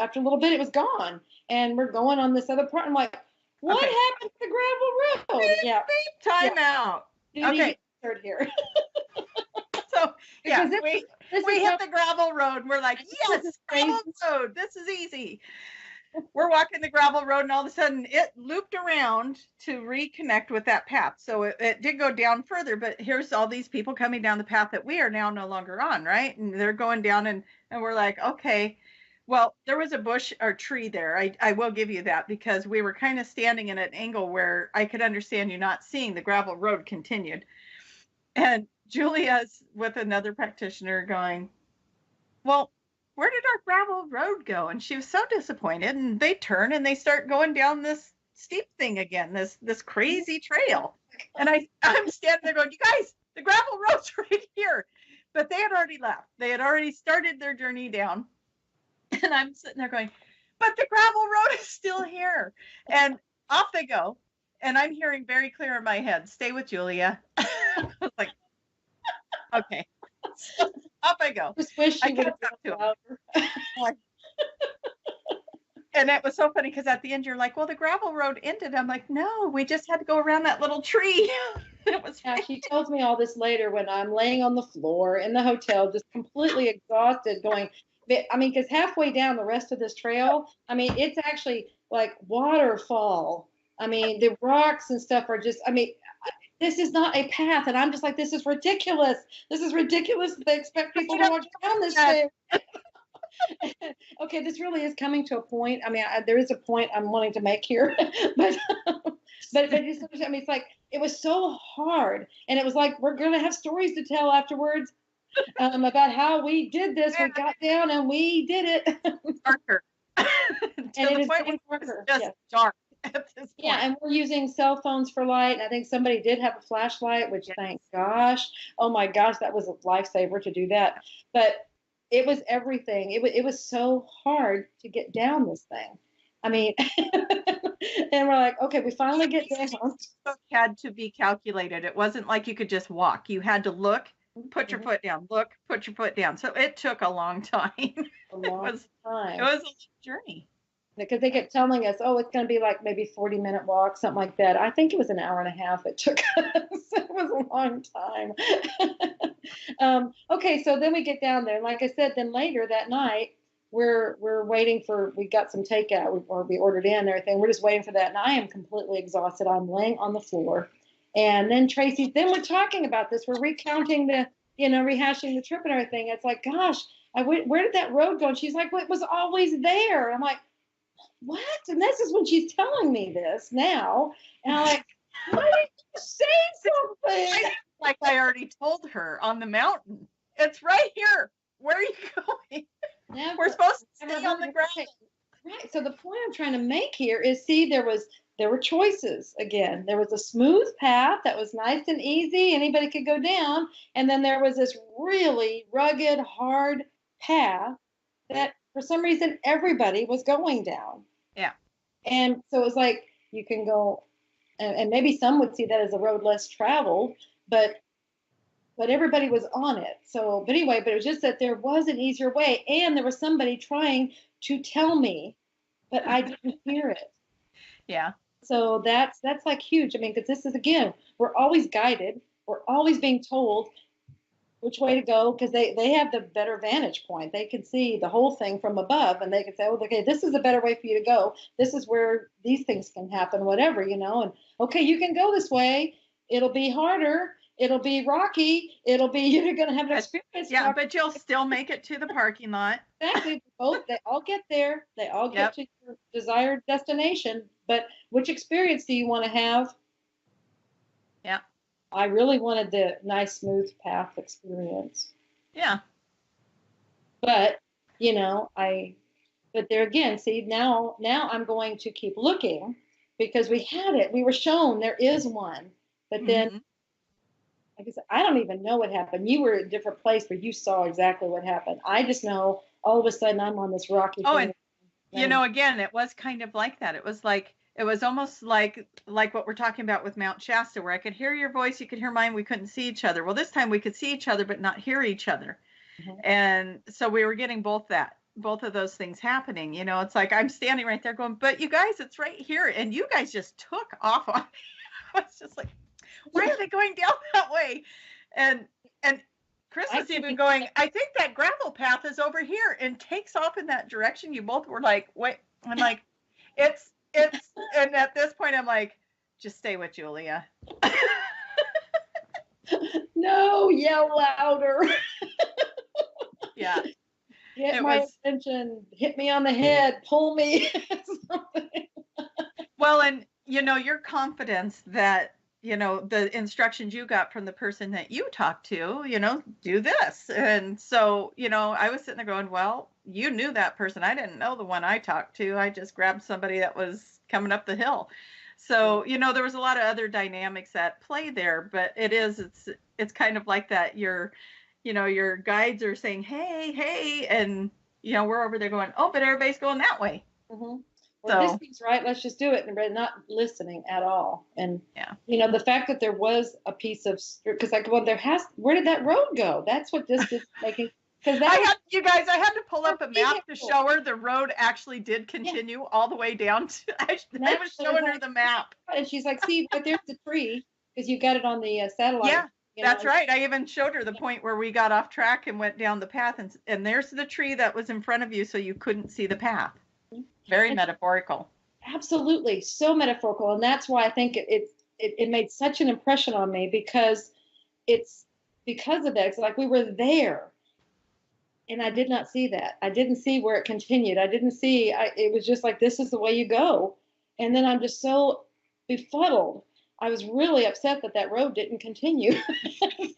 after a little bit, it was gone. And we're going on this other part. I'm like, What Okay. happened to the gravel road? Yeah. Time out. Okay. Start here. So yeah, Because we is hit the gravel road and we're like, yes, gravel road. This is easy. We're walking the gravel road and all of a sudden it looped around to reconnect with that path. So it did go down further, but here's all these people coming down the path that we are now no longer on, right? And they're going down and we're like, okay, well, there was a bush or tree there. I will give you that because we were kind of standing in an angle where I could understand you not seeing the gravel road continued. And Julia's with another practitioner going, well, where did our gravel road go? And she was so disappointed. And they turn and they start going down this steep thing again, this crazy trail. And I'm standing there going, you guys, the gravel road's right here. But they had already left. They had already started their journey down. And I'm sitting there going, but the gravel road is still here. And off they go. And I'm hearing very clear in my head, stay with Julia. I was like, okay. So off I go. Just wish I you would kept have up to him. And it was so funny because at the end you're like, well, the gravel road ended. I'm like, no, we just had to go around that little tree. It was yeah, she tells me all this later when I'm laying on the floor in the hotel, just completely exhausted, going, I mean, because halfway down the rest of this trail, I mean, it's actually like waterfall. I mean, the rocks and stuff are just, I mean, this is not a path. And I'm just like, this is ridiculous. This is ridiculous. They expect people to walk down this thing. Okay, this really is coming to a point. I mean, there is a point I'm wanting to make here, but just, I mean, it's like it was so hard, and it was like we're gonna have stories to tell afterwards about how we did this. We got down and we did it. Darker. And it is getting darker. Just dark at this point. Yeah, and we're using cell phones for light. And I think somebody did have a flashlight, which thank gosh. Oh my gosh, that was a lifesaver to do that. But it was everything. It was so hard to get down this thing. I mean, and we're like, okay, we finally get down. It had to be calculated. It wasn't like you could just walk. You had to look, put your foot down, look, put your foot down. So it took a long time. It was a journey. Because they kept telling us, oh, it's going to be like maybe 40-minute walk, something like that. I think it was an hour and a half it took us. It was a long time. Okay, so then we get down there. And like I said, then later that night, we're waiting for, we got some takeout or we ordered in and everything. We're just waiting for that. And I am completely exhausted. I'm laying on the floor. And then Tracy, then we're talking about this. We're recounting rehashing the trip and everything. It's like, gosh, where did that road go? And she's like, well, it was always there. I'm like, what? And this is when she's telling me this now. And I'm like, why did you say something? Like I already told her on the mountain. It's right here. Where are you going? Never, we're supposed to stay on the ground. Right. So the point I'm trying to make here is, see, there were choices again. There was a smooth path that was nice and easy. Anybody could go down. And then there was this really rugged, hard path that for some reason everybody was going down. Yeah. And so it was like, you can go, and maybe some would see that as a road less traveled, but everybody was on it. So, but anyway, but it was just that there was an easier way, and there was somebody trying to tell me, but I didn't hear it. Yeah. So that's like huge. I mean, because this is, again, we're always guided. We're always being told which way to go, because they have the better vantage point. They can see the whole thing from above, and they can say, oh, okay, this is a better way for you to go. This is where these things can happen, whatever, and okay, you can go this way. It'll be harder. It'll be rocky. It'll be, you're going to have an experience. Yeah, but you'll still make it to the parking lot. Exactly. They all get there. They all get to your desired destination. But which experience do you want to have? Yeah. I really wanted the nice, smooth path experience. Yeah. But, but there again, see, now I'm going to keep looking, because we had it. We were shown there is one. But then, like I said, I don't even know what happened. You were in a different place where you saw exactly what happened. I just know all of a sudden I'm on this rocky thing. And again, it was kind of like that. It was almost like what we're talking about with Mount Shasta, where I could hear your voice, you could hear mine, we couldn't see each other. Well, this time we could see each other, but not hear each other. Mm-hmm. And so we were getting both that. both of those things happening. You know, it's like I'm standing right there going, but you guys, it's right here. And you guys just took off on me. I was just like, why are they going down that way? And Chris is even going, I think that gravel path is over here, and takes off in that direction. You both were like, wait. I'm like, it's, and at this point I'm like, just stay with Julia. No, yell louder. Yeah. Get my attention, hit me on the head, pull me. Something. Well, and you know, your confidence that, you know, the instructions you got from the person that you talked to, you know, do this. And so, you know, I was sitting there going, well, you knew that person. I didn't know the one I talked to. I just grabbed somebody that was coming up the hill. So, you know, there was a lot of other dynamics at play there, but it's kind of like that. You know, your guides are saying, hey, and, you know, we're over there going, oh, but everybody's going that way. Mm-hmm. Well, this seems right. Let's just do it. And we're not listening at all. And, you know, the fact that there was a piece of, because like, well, where did that road go? That's what this is making. Because you guys, I had to pull up a map to show her the road actually did continue all the way down to, I was showing her the map. And she's like, see, but there's the tree, because you got it on the satellite. Yeah, that's right. I even showed her the point where we got off track and went down the path. And there's the tree that was in front of you, so you couldn't see the path. Very metaphorical. Absolutely. So metaphorical. And that's why I think it made such an impression on me, because it's because of that. It's like we were there. And I did not see that. I didn't see where it continued. I didn't see, it was just like, this is the way you go. And then I'm just so befuddled. I was really upset that road didn't continue.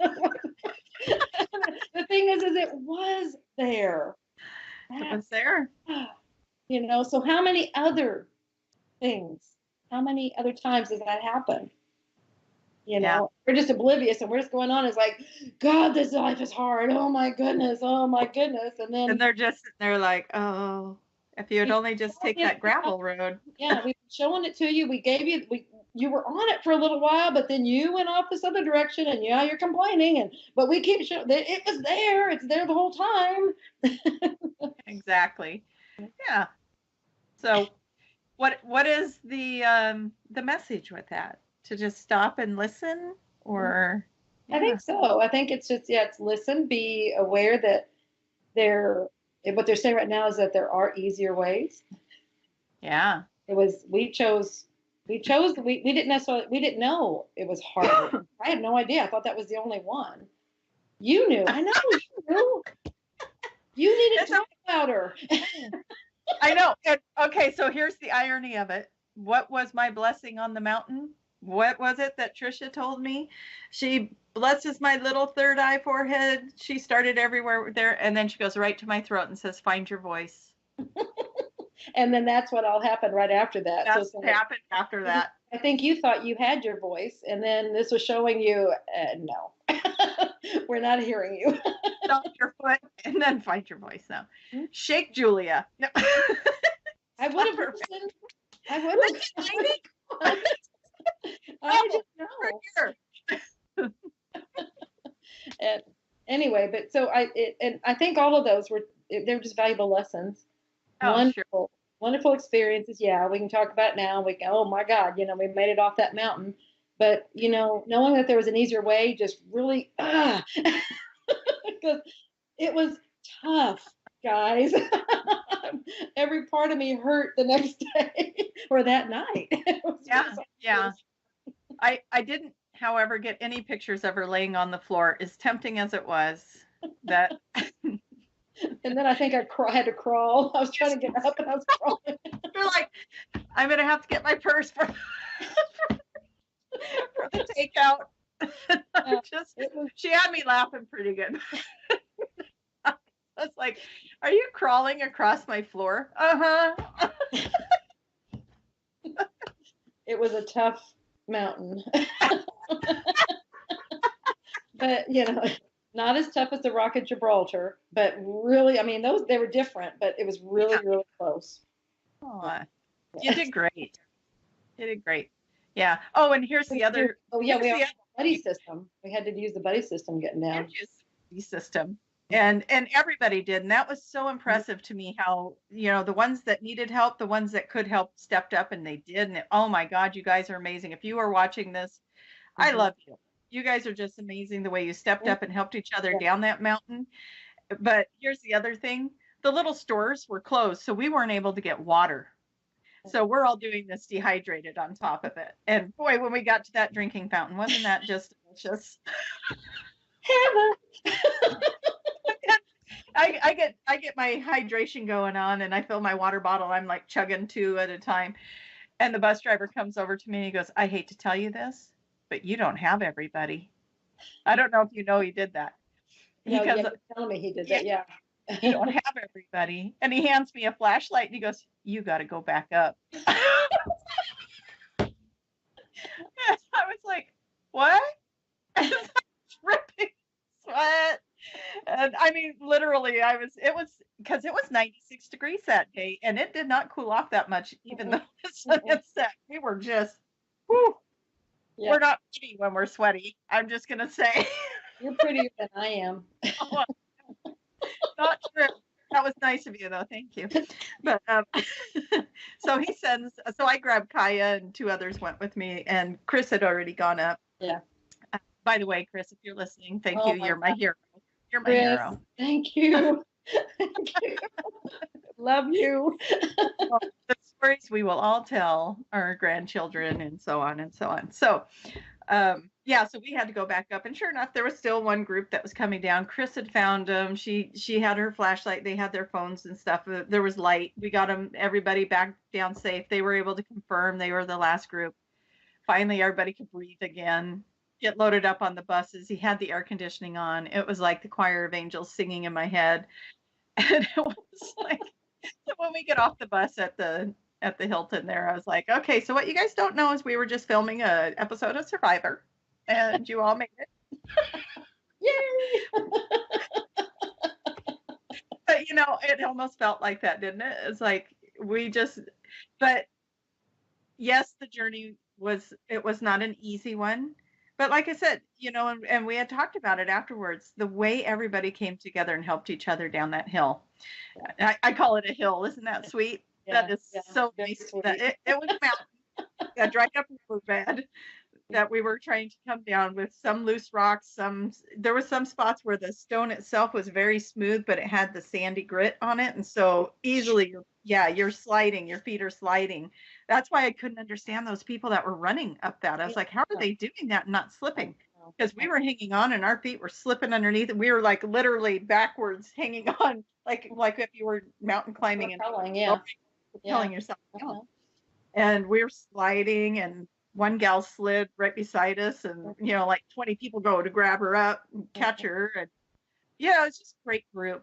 The thing is it was there. It was there. You know, so how many other things, how many other times does that happen? You know, we're just oblivious and we're just going on. It's like, God, this life is hard. Oh my goodness. And then they're like, oh, if you would only just take that gravel road. Yeah, we've been showing it to you. We gave you, you were on it for a little while, but then you went off this other direction, and you're complaining. But we keep showing that it was there. It's there the whole time. Exactly. Yeah. So, what is the message with that? To just stop and listen, or? Yeah. I think so. I think it's just it's listen, be aware that what they're saying right now is that there are easier ways. Yeah. We didn't know it was hard. I had no idea. I thought that was the only one. You knew. I know you knew. You needed to talk louder. I know. Okay, so here's the irony of it. What was my blessing on the mountain? What was it that Trisha told me? She blesses my little third eye forehead. She started everywhere there, and then she goes right to my throat and says, find your voice. And then that's what all happened right after that. That's what happened after that. I think you thought you had your voice, and then this was showing you, no, we're not hearing you. Stop your foot, and then find your voice now. Mm-hmm. Shake Julia. No. I would have listened. I would have. I didn't know. And anyway, but so I think all of those they're just valuable lessons. Oh, sure. Wonderful experiences. Yeah, we can talk about it now. We can, oh my God, we made it off that mountain. But, knowing that there was an easier way just really, because it was tough, guys. Every part of me hurt the next day or that night. Yeah. I didn't, however, get any pictures of her laying on the floor, as tempting as it was. That. And then I think I had to crawl. I was trying to get up and I was crawling. You're like, I'm going to have to get my purse for the takeout. She had me laughing pretty good. I was like, are you crawling across my floor? Uh-huh. It was a tough mountain. But, not as tough as the Rock of Gibraltar, but really, they were different, but it was really, really close. Oh, you did great. You did great. Yeah. Oh, and here's the other. Oh, yeah, we have the buddy system. We had to use the buddy system getting down. Use the buddy system. and everybody did, and that was so impressive to me how, the ones that needed help, the ones that could help stepped up, and they did. And oh my God, you guys are amazing. If you are watching this, I Mhm. love you. You guys are just amazing the way you stepped Yeah. up and helped each other Yeah. down that mountain. But here's the other thing. The little stores were closed, so we weren't able to get water. So we're all doing this dehydrated on top of it. And boy, when we got to that drinking fountain, wasn't that just delicious? I get my hydration going on, and I fill my water bottle. I'm like chugging 2 at a time. And the bus driver comes over to me and he goes, "I hate to tell you this, but you don't have everybody." I don't know if you know he did that. No, Because yeah, you're telling me he did yeah, that. Yeah. you don't have everybody. And he hands me a flashlight and he goes, "You got to go back up." I was like, "What?" Dripping sweat. And I mean, literally, it was because it was 96 degrees that day, and it did not cool off that much, even though the sun had set. We were just, whew, Yeah. we're not pretty when we're sweaty. I'm just going to say. You're prettier than I am. Not true. That was nice of you, though. Thank you. But so I grabbed Kaya, and 2 others went with me, and Chris had already gone up. Yeah. By the way, Chris, if you're listening, thank Oh you. my You're my God. hero. You're my Chris, hero. thank you. Thank you. Love you. Well, the stories we will all tell our grandchildren, and so on and so on. So, so we had to go back up, and sure enough, there was still one group that was coming down. Chris had found them. She had her flashlight. They had their phones and stuff. There was light. We got them, everybody back down safe. They were able to confirm they were the last group. Finally, everybody could breathe again. Get loaded up on the buses. He had the air conditioning on. It was like the choir of angels singing in my head, and it was like. So when we get off the bus at the Hilton there, I was like, "Okay, so what you guys don't know is we were just filming a episode of Survivor, and you all made it." Yay! But it almost felt like that, didn't it? It's like but yes, the journey was not an easy one. But like I said, and we had talked about it afterwards, the way everybody came together and helped each other down that hill. I call it a hill. Isn't that sweet? Yeah, That is yeah, so very nice. sweet. It was a mountain, a dried up riverbed that we were trying to come down with some loose rocks. There were some spots where the stone itself was very smooth, but it had the sandy grit on it, and so easily you're sliding. Your feet are sliding. That's why I couldn't understand those people that were running up that. I was like, how are they doing that and not slipping? Because we were hanging on and our feet were slipping underneath, and we were like literally backwards hanging on, like if you were mountain climbing and propelling yourself down. And we were sliding, and one gal slid right beside us, and like 20 people go to grab her up and catch her. And it's just great group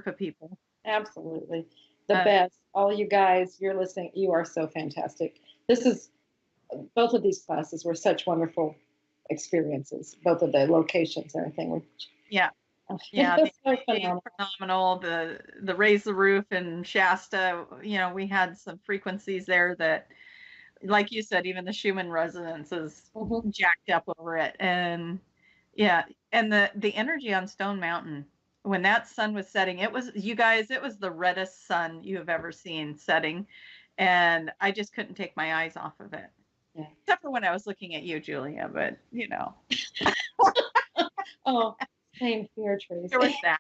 of people. Absolutely. The best. All you guys, you're listening, you are so fantastic. Both of these classes were such wonderful experiences, both of the locations and everything. Yeah. So phenomenal. The Raise the Roof and Shasta, we had some frequencies there that, like you said, even the Schumann resonance is jacked up over it. And and the energy on Stone Mountain when that sun was setting, it was the reddest sun you have ever seen setting, and I just couldn't take my eyes off of it. Yeah. Except for when I was looking at you, Julia, but Oh, same here, Tracy. There was that.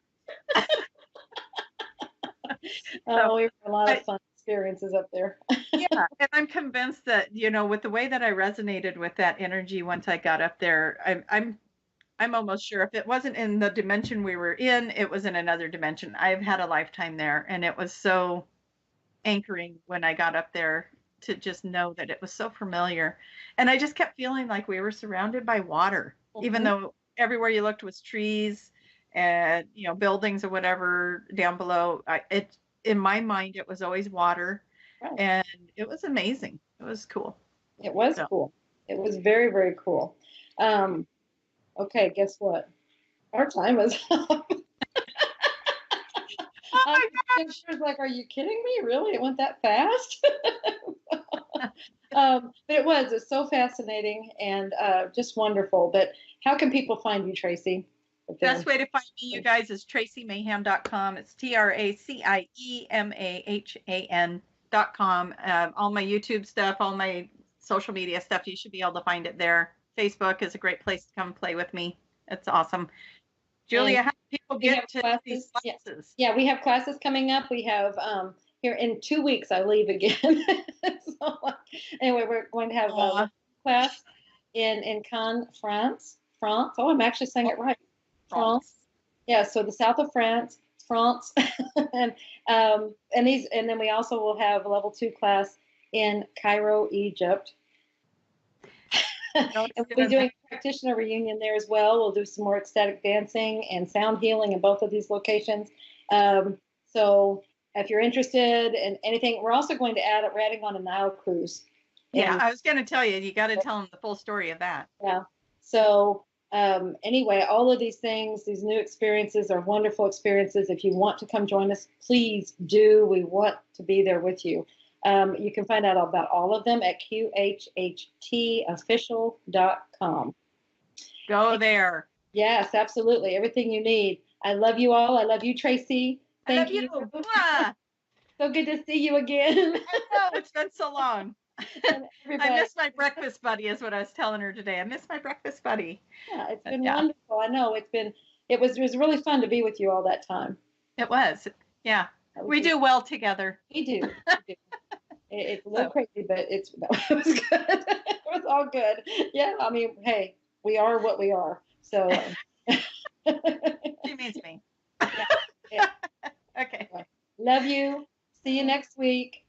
We had a lot of fun experiences up there. Yeah, and I'm convinced that with the way that I resonated with that energy once I got up there, I'm almost sure if it wasn't in the dimension we were in, it was in another dimension. I've had a lifetime there, and it was so anchoring when I got up there to just know that it was so familiar. And I just kept feeling like we were surrounded by water, even though everywhere you looked was trees and buildings or whatever down below. In my mind, it was always water, and it was amazing. It was cool. It was cool. It was very, very cool. Okay, guess what? Our time is up. Oh my gosh. She was like, "Are you kidding me? Really? It went that fast?" But it was so fascinating and just wonderful. But how can people find you, Tracy? Best way to find me, you guys, is tracymayhan.com. It's TracyMahan.com. All my YouTube stuff, all my social media stuff, you should be able to find it there. Facebook is a great place to come play with me. It's awesome. Julia, how do people get to these classes? Yeah, we have classes coming up. We have here in 2 weeks, I leave again. So, anyway, we're going to have a class in Cannes, France. Oh, I'm actually saying it right. France. Yeah, so the south of France, France. and then we also will have a level 2 class in Cairo, Egypt. And we'll be doing a practitioner reunion there as well. We'll do some more ecstatic dancing and sound healing in both of these locations. So if you're interested in anything, we're also going to we're adding on a Nile cruise. Yeah, I was going to tell you, you got to tell them the full story of that. Yeah. So anyway, all of these things, these new experiences are wonderful experiences. If you want to come join us, please do. We want to be there with you. You can find out about all of them at qhhtofficial.com. Go there. Yes, absolutely. Everything you need. I love you all. I love you, Tracy. Thank you. So good to see you again. I know, it's been so long. I miss my breakfast buddy, is what I was telling her today. I miss my breakfast buddy. Yeah, it's been wonderful. I know it was really fun to be with you all that time. It was. Yeah. We do well together. We do. It's a little crazy, but it was good. It was all good. Yeah, I mean, hey, we are what we are. So she means me. Yeah. Okay. Love you. See you next week.